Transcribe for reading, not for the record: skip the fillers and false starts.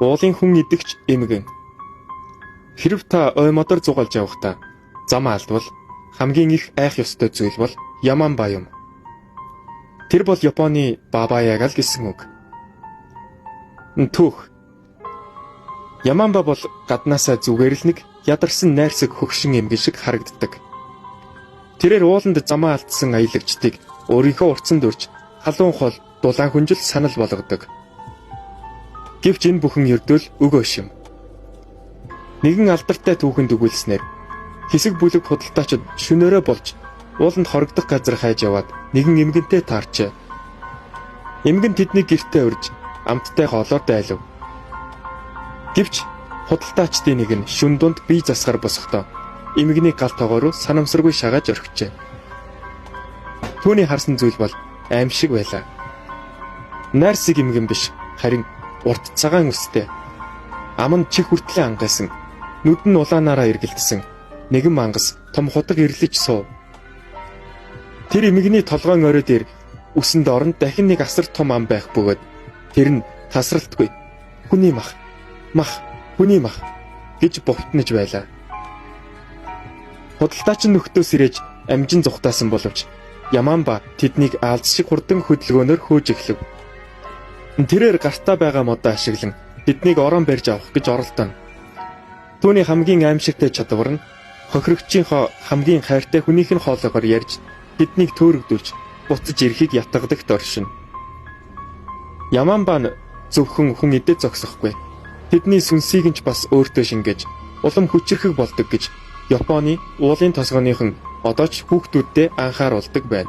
уулын хүн идэгч эмгэн. Хэрв та ой модор зугаалж явахдаа зам алдвал хамгийн их айх ёстой зүйл бол Яманба юм. Тэр бол Японы Баба Яга л гэсэн үг. Түүх. Яманба бол гаднаасаа зүгээр л нэг ядарсан найрсаг хөгшин эмгэн шиг харагддаг. Тэрээр ууланд замаа алдсан аялагчдыг өөрийнхөө урцанд өрж халуун хол дулаан хүнжил санал болгодог. Гэвч энэ бүхэн ердөөл өгөө шим. Нэгэн алдартай түүхэнд өгүүлснээр хэсэг бүлэг худалдаачид шөнөөрөө болж ууланд хорогдох газар хайж яваад нэгэн эмгэнтэй таарчээ. Эмгэн тэдний гэртээ урьж амттай хоолоор дайлав. Гэвч худалдаачдын нэг нь шүн дунд бие засгаар босохдоо эмгэний гал тоогоор санамсаргүй шагааж орхижээ. Түүний харсан зүйл бол аимшиг байлаа. Найрсаг эмгэн биш, харин урт цагаан үстэй. Ам нь чих хүртлээ ангайсан, нүд нь улаанаараа эргэлдсэн нэгэн мангас том худаг ирлэж суув. Тэр эмгэний толгойн орой дээр үсэнд орон дахин нэг асар том ам байх бөгөөд тэр нь тасралтгүй хүний мах хүний мах гэж бовтнож байлаа. Худалдаачин нөхдөөс ирээж амжин зүхтаасан боловч Яманба тэднийг аалз шиг хурдан хөдөлгөөнөөр хөөж эхлэв. Тэрээр гартаа байгаа модоо ашиглан тэднийг орон барьж авах гэж оролдоно. Түүний хамгийн аимшигтай чадвар нь хохирогчийнхоо хамгийн хайртай хүнийх нь хоолойгоор ярьж тэднийг төөрөгдүүлж буцаж ирэхийг ятгадагт оршино. Яманба нь зөвхөн хүн идэж зогсохгүй. Тэдний сүнсийг нь ч бас өөртөө шингээж улам хүчрэхэг болдог гэж Японы уулын толгойнхан одоо ч хүүхдүүддээ анхааруулдаг байна.